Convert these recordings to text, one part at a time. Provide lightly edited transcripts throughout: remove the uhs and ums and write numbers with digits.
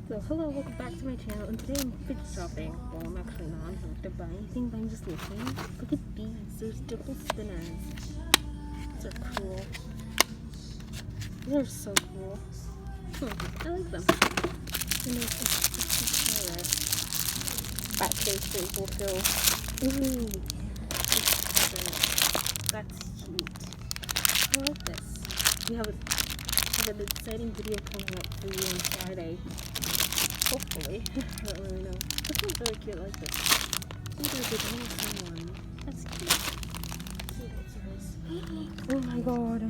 So hello, welcome back to my channel, and today I'm fidget shopping. Well, I'm actually not. I don't have to buy anything, but I'm just looking. Look at these. There's double spinners. These are cool. These are so cool. I like them. And there's this color. That face will fill. Ooh. That's cute. I like this. We have an exciting video coming up for you on Friday. Hopefully. I don't really know. This one's really cute. I like this. These are good. I want to see one. That's cute. See, that's yours. Oh my god.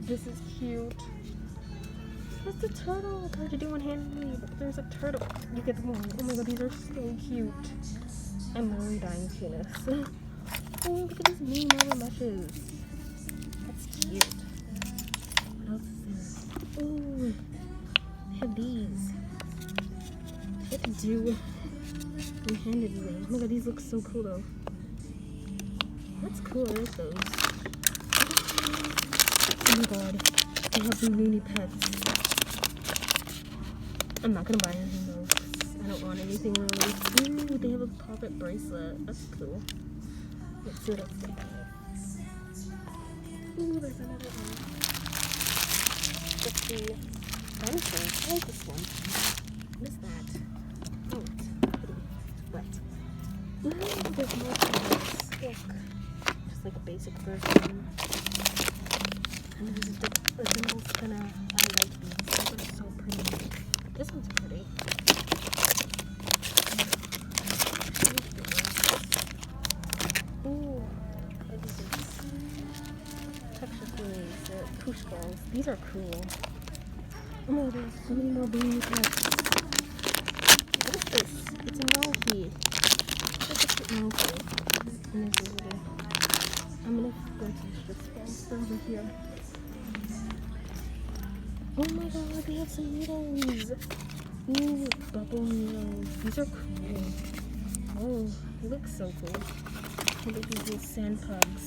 This is cute. That's a turtle. It's hard to do one-handedly, but there's a turtle. You get one. Oh my god, these are so cute. I'm really dying to this. Oh, look at these mini marble meshes. That's cute. What else is there? Oh, they have these. I have to do one-handedly. Oh my god, these look so cool though. That's cool. I like those. Oh my god, they have some loony pets. I'm not gonna buy anything though, because I don't want anything really. Ooh, they have a pocket bracelet. That's cool. Let's see what else they have. Ooh, there's another one. Let's see. Dinosaur. I like this one. What is that? Oh, it's pretty wet. Ooh, there's more colors. Look. Just like a basic version. And there's a little spinner. I like these. These are so pretty. This one's pretty. Ooh, what is this? Texture fleas, push balls. These are cool. Oh my god, there's so many more baby pets. What is this? It's a monkey. It's a cute monkey. And there's a little. I'm gonna go touch this one. Over here. Oh my god, they have some needles. Ooh, bubble needles. These are cool. Oh, they look so cool. Look at these little sand pugs.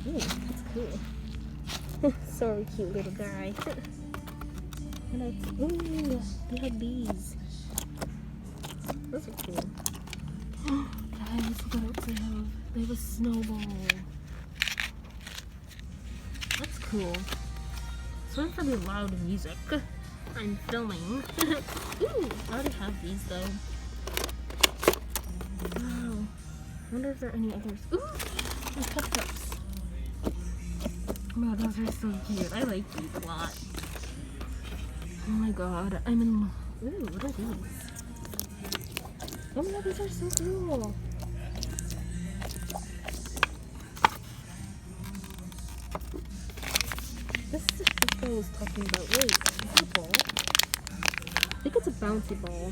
Ooh, that's cool. Sorry, cute little guy. And ooh, they have these. Those are cool. Guys, what else they have? They have a snowball. That's cool. Sorry for the loud music. I'm filming. Ooh, I already have these though. Wow. I wonder if there are any others. Ooh, and ketchups. Oh my god, those are so cute. I like these a lot. Oh my god, I'm in. Ooh, what are these? Oh my god, these are so cool. This is what I was talking about. Wait, is that a ball? I think it's a bouncy ball.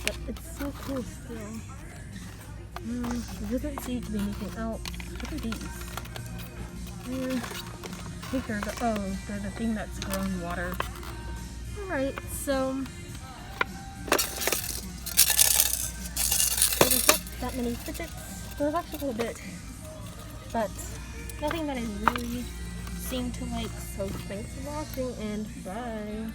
But it's so cool still. There doesn't seem to be anything else. What are these? I think they're they're the thing that's growing water. Alright, so there's not that many fidgets. There's actually a bit. But nothing that I really seem to like. So thanks for watching and bye.